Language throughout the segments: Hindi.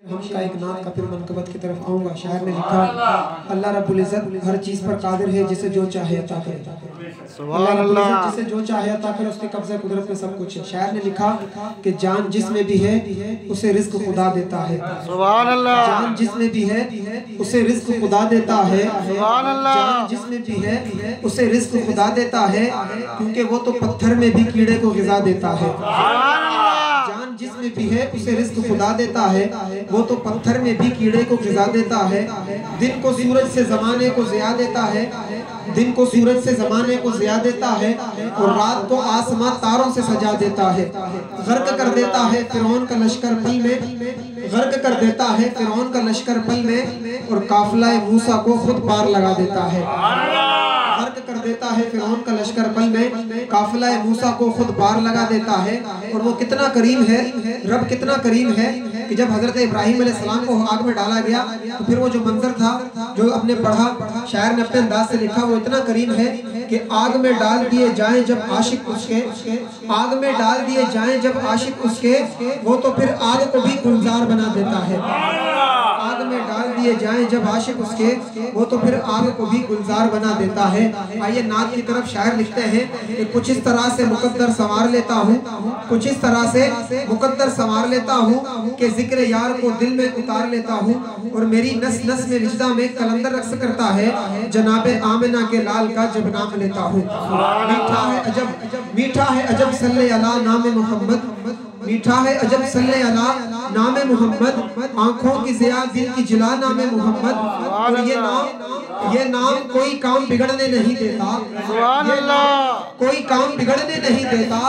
हम का एक नात का फिर मनकबत की तरफ आऊँगा। शायर ने लिखा, अल्लाह रब्बुल इज़्ज़त हर चीज़ पर कादिर है, जिसे जो चाहे अता करे। अल्लाह रब्बुल इज़्ज़त जिसे जो चाहे अता करे, उसके कब्ज़े कुदरत में सब कुछ है। शायर ने लिखा कि जान जिसमें भी है उसे रिज़्क खुदा देता है। जान जिसमें भी है उसे रिज़्क खुदा देता है। जान जिसमें भी है उसे रिज़्क खुदा देता है, क्योंकि वो तो पत्थर में भी कीड़े को ग़िज़ा देता है। जान जिसमें भी है उसे रिज़्क खुदा देता है, वो तो पत्थर में भी कीड़े को ग़िज़ा देता है। दिन को सूरज से ज़माने को ज़िया देता है, दिन को सूरज से ज़माने को ज़िया देता है, और रात को आसमां तारों से सजा देता है। गर्क कर देता है फ़िरौन का लश्कर पल में, गर्क कर देता है फ़िरौन का लश्कर पल में, और काफ़िला मूसा को खुद पार लगा देता है। गर्क कर देता है फ़िरौन का लश्कर पल में, काफ़िला मूसा को खुद पार लगा देता है। और वो कितना करीम है, रब कितना करीम है कि जब हज़रत इब्राहीम अलैहिस्सलाम को आग में डाला गया, तो फिर वो जो मंजर था जो अपने पढ़ा, शायर ने अपने अंदाज से लिखा, वो इतना करीम है कि आग में डाल दिए जाएं जब आशिक उसके, आग में डाल दिए जाएं जब आशिक उसके, वो तो फिर आग को भी गुलजार बना देता है। आग में डाल दिए जाएं जब आशिक उसके, वो तो फिर आग को भी गुलजार बना देता है। आइए नात की तरफ शायर लिखते हैं कि कुछ इस तरह से मुकद्दर संवार लेता हूँ, कुछ इस तरह से मुकद्दर संवार लेता हूँ कि जिक्र यार को दिल में उतार लेता हूँ, और मेरी नस नस में विजदा में कलंदर रक्स करता है जनाबे आमिना के लाल का जब नाम लेता हूँ। मीठा है अजब, मीठा है अजब सल्ले अला नाम मोहम्मद, मीठा है अजब सल्ले अला नाम मोहम्मद, आंखों की ज़िया दिल की जिला नाम मोहम्मद। और ये नाम कोई काम बिगड़ने नहीं देता, कोई काम बिगड़ने नहीं देता,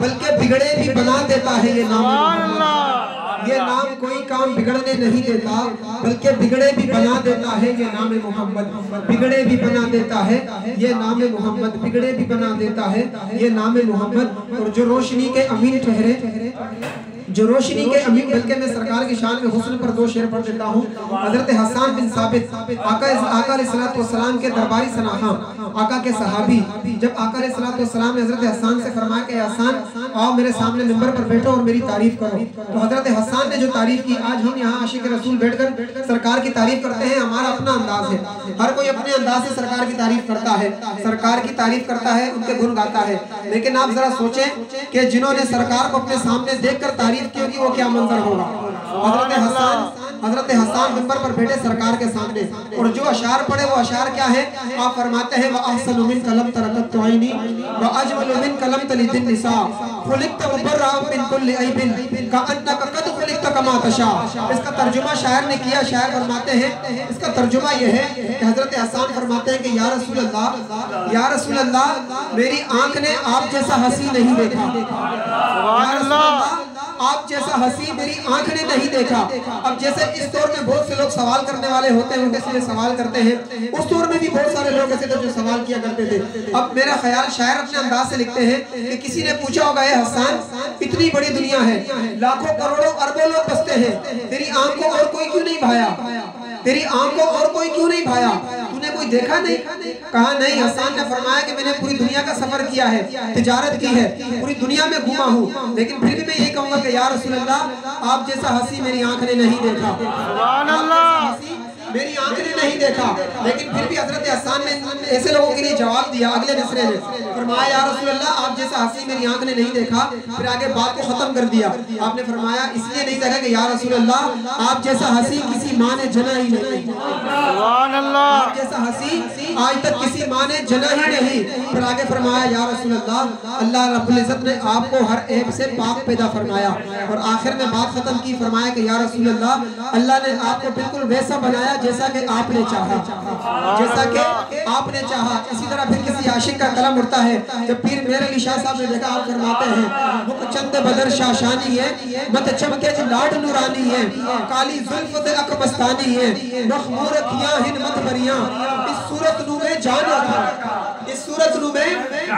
बल्कि बिगड़े भी बना देता है ये नाम। ये नाम कोई काम बिगड़ने नहीं देता, बल्कि बिगड़े भी बना देता है ये नाम मोहम्मद। बिगड़े भी बना देता है ये नाम मोहम्मद, बिगड़े भी बना देता है ये नाम मोहम्मद। और जो रोशनी के अमीन ठहरे, जो रोशनी के अमीन, बल्कि मैं सरकार की शान में हुस्न पर दो शेर पढ़ देता हूँ। हज़रत हसन बिन साबित, आका अलैहिस्सलातु वस्सलाम के दरबारी सनाहा, आका के सहाबी, जब आका अलैहिस्सलातु वस्सलाम ने हज़रत हसन से फरमाया कि हसन आओ मेरे सामने मिंबर पर बैठो और मेरी तारीफ करो, तो हज़रत हसन ने जो तारीफ की, आज हम यहाँ आशिक रसूल बैठकर सरकार की तारीफ करते हैं। हमारा अपना अंदाज है, हर कोई अपने अंदाज से सरकार की तारीफ करता है, सरकार की तारीफ करता है, उनके गुण गाता है। लेकिन आप जरा सोचें कि जिन्होंने सरकार को अपने सामने देखकर तारीफ क्योंकि वो क्या मंजर होगा। हज़रत हसन मिंबर पर बैठे सरकार के सामने, और जो अशार पढ़े वो अशार क्या है, आप फरमाते हैं व अहसनु मिन कलम तरकत आईनी व अजमलु मिन कलम तलिदिन निसा खुलिक़त मुबर्रअन मिन कुल्लि ऐबिन कअन्नका कद खुलिक़त कमा तशा। इसका तर्जुमा शायर ने किया। शायर फरमाते हैं, इसका तर्जुमा यह है कि हज़रत हसन फरमाते हैं कि या रसूल अल्लाह, या रसूल अल्लाह, मेरी आंख ने आप जैसा हंसी नहीं देखा, सुभान अल्लाह, आप जैसा हंसी मेरी आंख ने नहीं देखा। अब जैसे इस दौर में बहुत से लोग सवाल करने वाले होते हैं, उनके से सवाल करते हैं, उस दौर में भी बहुत सारे लोग ऐसे थे जो सवाल किया करते थे। अब मेरा ख्याल शायर अपने अंदाज से लिखते हैं कि किसी ने पूछा होगा, ए हसन, इतनी बड़ी दुनिया है, लाखों करोड़ों अरबों लोग बसते हैं, तेरी आंख को और कोई क्यों नहीं भाया, तेरी आंख को और कोई क्यों नहीं भाया, तूने कोई देखा नहीं? कहा नहीं। हसन ने फरमाया कि मैंने पूरी दुनिया का सफर किया है, तिजारत की है, पूरी दुनिया में घूमा हूँ, लेकिन फिर भी मैं ये कहूँगा कि या रसूल अल्लाह, आप जैसा हंसी मेरी आंख ने नहीं देखा, सुभान अल्लाह, मेरी आंख ने नहीं देखा। लेकिन फिर भी हज़रत हसन ने ऐसे लोगों के लिए जवाब दिया, अगले मिसरे ने फरमाया, या रसूल अल्लाह, आप जैसा हंसी मेरी आंख ने नहीं देखा। फिर आगे बात को खत्म कर दिया। आपने फरमाया इसलिए नहीं देखा कि या रसूल अल्लाह, आप जैसा हंसी किसी माँ ने जना ही नहीं, सुभान अल्लाह, आप जैसा हंसी आज तक किसी माँ ने जना ही नहीं। फिर आगे फरमाया, या रसूल अल्लाह, अल्लाह रब्बुल इज़्ज़त ने आपको हर ऐब से पाक पैदा फरमाया। और आखिर में बात खत्म की, फरमाया कि या रसूल अल्लाह, अल्लाह ने आपको बिल्कुल वैसा बनाया जैसा कि आपने चाहा, जैसा कि आपने चाहा। इसी तरह फिर किसी आशिक का कलम उठता है, जब पीर मेरे अली शाह साहब ने देखा, आप फरमाते हैं, मुख चंद बदर शाशानी है, मत चमके लाड नूरानी है, काली जुल्फ दे अकबस्तानी है, मखमूर अखियां हिन मत भरियां, इस सूरत नू में जान आखा, इस सूरत नू में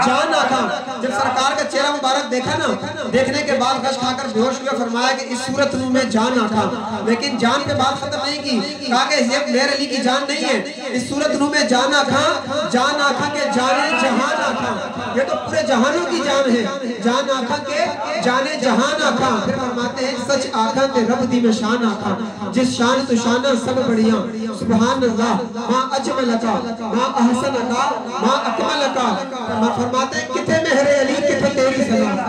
जान आखा। जब सरकार का चेहरा मुबारक देखा ना, देखने के बाद गश खाकर बेहोश हुए, फरमाया कि इस सूरत नू में जान आखा। लेकिन जान पे बात खत्म नहीं की, कहा कि ये मेरे अली की जान नहीं है, इस सूरत नू में जान आखा के जाने जहान आखा, ये तो पूरे जहानों की जान है, जान आखा के जाने जहान आखा। फिर फरमाते हैं सच आखा के रब दी में शान आखा, जिस शान तो शाना सब बढ़िया, सुभान अल्लाह मां अजमल का मां अहसन का मां अकमल का। फरमाते हैं किथे मेहरे अली किथे तेरी सना,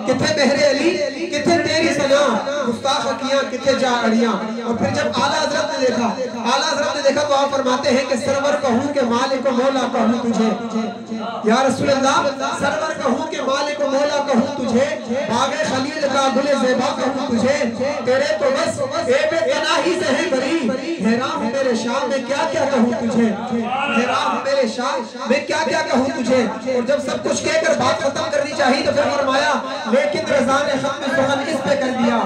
किथे मेहरे अली किथे तेरी सना, गुस्ताख किया किथे जा अड़ियां। और फिर जब आला हजरत ने देखा, आला हजरत ने देखा तो आप फरमाते हैं कि सरवर कहूं के मालिक मौला कहूं तुझे, या रसूल अल्लाह सरवर कहूं के मालिक मौला कहूं तुझे, बागे खलील का गुले ज़ेबा कहूं तुझे, तेरे तो बस बेपनाही से है बरी, हैरान हूं मेरे शाम में क्या क्या कहूं तुझे, हैरान हूं मेरे शाम में क्या क्या कहूं तुझे। और जब सब कुछ कहकर बात खत्म करनी चाहिए तो फिर फरमाया लेकिन रज़ा ने खत्म सुखन इस पे कर दिया,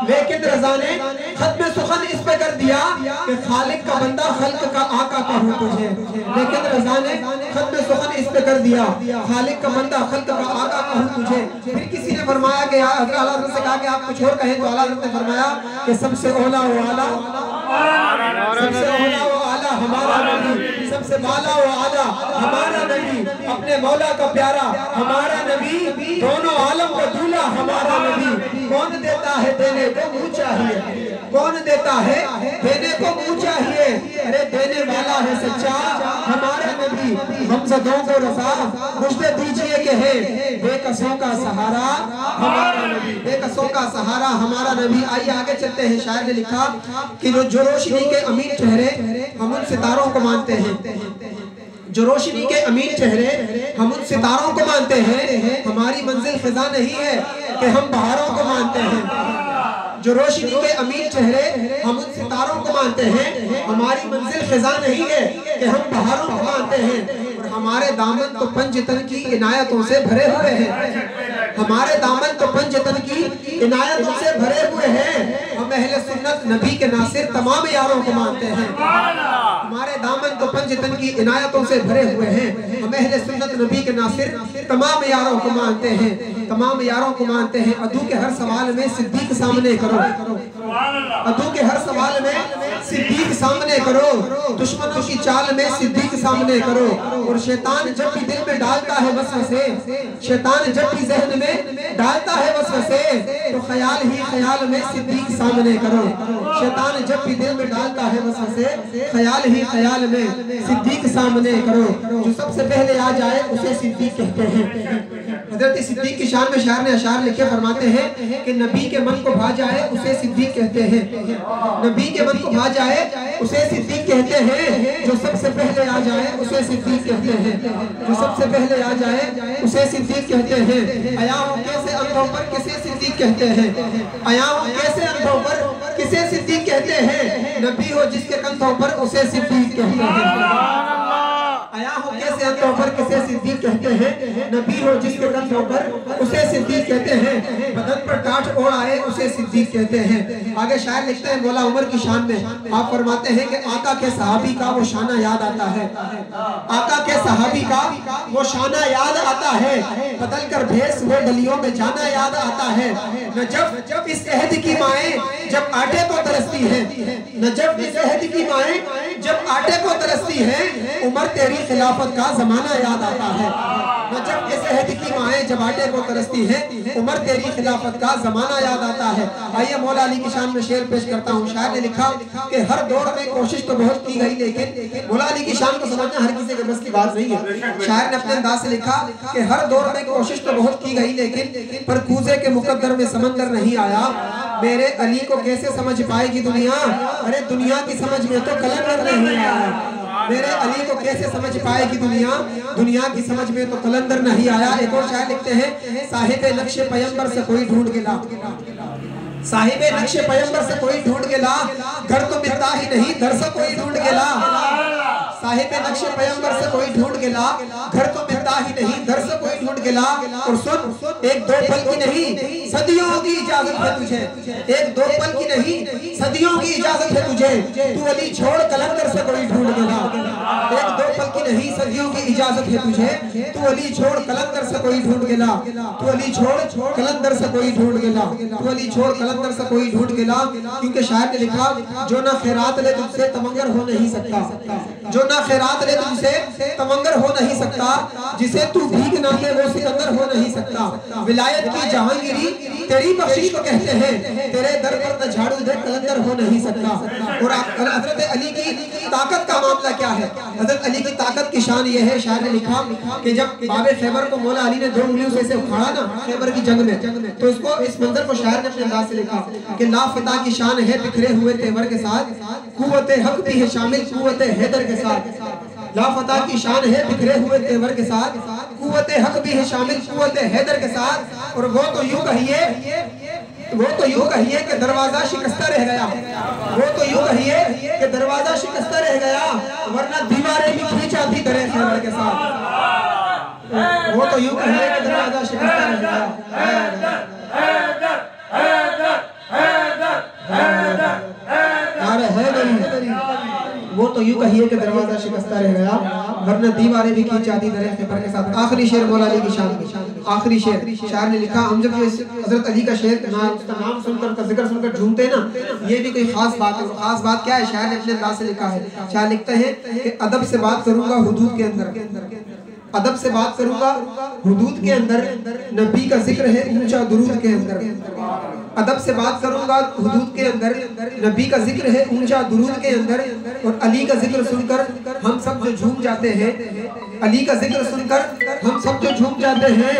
लेकिन रज़ा ने खत्म सुखन इस पे कर दिया कि खालिक का बंदा खल्क का आका कहूं तुझे, लेकिन रज़ा ने खत्म सुखन इस पे कर दिया, खालिक का बंदा खल्क का आका कहूं तुझे। फिर किसी ने फरमाया कि हज़रत आला हज़रत से कहा कि आप कुछ और कहें, तो आला हज़रत ने फरमाया कि सबसे औला व आला, सबसे औला व आला हमारा नबी, सबसे बाला व आला हमारा नबी, अपने मौला का प्यारा हमारा नबी, दोनों आलम का दूल्हा हमारा नबी। कौन देता है देने को मुँह चाहिए, कौन देता है देने को मुँह चाहिए, अरे देने वाला है सच्चा हमारा नबी। हम सदों को रज़ा मुझे दीजिए कि है बेकसों का सहारा हमारा नबी, बेकसों का सहारा हमारा नबी। आइए आगे चलते हैं। शायर ने लिखा कि जो रोशनी के अमीर चेहरे हम उन सितारों को मानते हैं, जो रोशनी के अमीर चेहरे हम उन सितारों को मानते हैं, हमारी मंजिल फिजा नहीं है कि हम बहारों को मानते हैं। जो रोशनी के अमीर चेहरे हम उन सितारों को मानते हैं, हमारी मंजिल फिजा नहीं है कि हम बहारों को मानते हैं। और हमारे दामन तो पंजतन की इनायतों से भरे हुए हैं, हमारे दामन तो पंजतन की इनायतों से भरे हुए हैं। हम अहले सुन्नत नबी के नासिर तमाम यारों को मानते हैं, हमारे दामन तो पंजतन की इनायतों से भरे हुए हैं। हम अहले सुन्नत नबी के नासिर तमाम यारों को मानते हैं, तमाम यारों को मानते हैं। अदू के हर सवाल में सिद्दीक सामने करो, अदू के हर सवाल में सिद्दीक सामने करो, दुश्मनों की चाल में सिद्दीक सामने करो। और शैतान जब भी दिल में डालता है वसवसे, शैतान जब भी ज़हन में डालता है वसवसे, तो ख्याल ही ख्याल में सिद्दीक सामने करो। शैतान जब भी दिल में डालता है वसवसे, ख्याल ही ख्याल में सिद्दीक सामने करो। जो सबसे पहले आ जाए उसे सिद्दीक कहते हैं। हज़रत सिद्दीक की शान में शायर ने अशार लिखे, फरमाते हैं कि नबी के मन को भा जाए उसे सिद्दीक कहते हैं, नबी के मन को भा जाए उसे सिद्दीक कहते हैं। जो सबसे पहले आ जाए उसे सिद्दीक कहते हैं, जो सबसे पहले आ जाए उसे सिद्दीक कहते हैं। आया हो कैसे अंधों पर किसे सिद्दीक कहते हैं, आया हो कैसे अंधों पर किसे सिद्दीक कहते हैं। नबी हो जिसके कंधों पर उसे सिद्दीक कहते हैं, आया हो कैसे अंधों पर किसे सिद्दीक कहते हैं। नबी हो जिसके कंधों पर उसे सिद्दीक कहते हैं। बदन पर टाट ओढ़ आए उसे सिद्दीक कहते हैं। आगे शायर लिखते हैं मौला उमर की शान में, आप फरमाते हैं कि आका के सहाबी का वो शाना याद आता है, आका के सहाबी का वो शाना याद आता है। बदल कर भेस वो गलियों में जाना याद आता है। न जब इस अहद की माएँ जब आटे को तरसती है, न जब इस अहद की माएँ जब आटे को तरसती है, उमर तेरी खिलाफत का जमाना याद आता है। न जब इस अहद की माएँ जब आटे को तरसती है, उमर तेरी खिलाफत का जमाना याद आता है। आइए मौला अली की शान में शेर पेश करता हूँ। शायर ने लिखा कि हर दौर में कोशिश तो बहुत की गई, लेकिन मौला अली की शान को समझना हर किसी के बस की बात नहीं है। शायर ने अपने अंदाज से लिखा कि हर दौर में कोशिश तो बहुत की गई, लेकिन पर कूजे के मुकद्दर में समंदर नहीं आया। मेरे अली को कैसे समझ पाएगी दुनिया, अरे दुनिया की समझ में तो कलंदर नहीं आया। मेरे अली को कैसे समझ पाएगी दुनिया, दुनिया की समझ में तो कलंदर नहीं आया। एक और शायर लिखते हैं साहिबे नक्शे पैगंबर से कोई ढूंढ के ला, साहिबे नक्शे पैगंबर से कोई ढूंढ के ला, घर तो मिलता ही नहीं घर से कोई ढूंढ के ला। साहिबे नक्शे पैगंबर से कोई ढूंढ के ला, घर तो मिलता ही नहीं घर से कोई ढूंढ के ला। और सुन एक दो पल की नहीं सदियों की इजाजत है तुझे, एक दो पल की नहीं सदियों की इजाजत है तुझे। तू अली छोड़ कलंदर से कोई ढूंढ के ला, एक दो पल की की नहीं, सदियों की इजाजत है तुझे। तू अली छोड़ कलंदर से कोई ढूंढ के ला, तू अली छोड़ कलंदर से कोई ढूंढ के ला, तू अली छोड़ कलंदर से कोई ढूंढ के ला। क्योंकि शायर ने लिखा, जो ना खैरात ले तुझसे तमंगर हो नहीं सकता, जो ना खैरात ले तुझसे तमंगर हो नहीं सकता, जिसे तू भीख ना दे वो सिकंदर हो नहीं सकता। विलायत की जहांगीरी तेरी बख्शिश को कहते हैं, तेरे दर पर न झाड़ू दे कलंदर हो नहीं सकता। और हजरत अली की ताकत का मामला क्या है? हजरत अली की ताकत की शान ये है, शायर ने लिखा कि जब बाबे खैबर को मौला अली ने 2 उंगलियों से इसे उखाड़ा ना खैबर की जंग में, तो इसको इस मंजर को शायर ने अपने अंदाज से लिखा कि ला फता की शान है बिखरे हुए तेवर के साथ, कुव्वते हक भी है शामिल कुव्वते हैदर के साथ। ला फता की शान है बिखरे हुए तेवर के साथ, कुव्वते हक भी है शामिल कुव्वते हैदर के साथ। और वो तो यूं कहिए कि दरवाजा शिकस्ता रह गया, वो तो यूं कहिए कि दरवाजा शिकस्ता रह गया, वरना दीवारें भी खींचा थी दरे खैबर के साथ। वो तो यूं कहिए कि दरवाजा शिकस्ता रह गया। वो तो यूं कहिए कि दरवाजा शिकस्ता रह गया, वरना दीवारें भी खींच जाती दरे खैबर के साथ। आखिरी शेर मौला अली की शान में, आखिरी शेर शायर ने लिखा, हम जब हजरत अली का शेर उसका नाम सुनकर, उसका जिक्र सुनकर झूमते हैं ना, ये भी कोई खास बात है। खास बात क्या है? शायर ने अपने अंदाज से लिखा है। शायर लिखते हैं कि अदब से बात करूंगा हुदूद के अंदर, अदब से बात करूंगा हुदूद के अंदर, नबी का जिक्र है ऊंचा दुरूद के अंदर। अदब से बात करूंगा हुदूद के अंदर, नबी का जिक्र है ऊंचा दुरूद के अंदर। और अली का जिक्र सुनकर हम सब जो झूम जाते हैं, अली का जिक्र सुनकर हम सब जो झूम जाते हैं।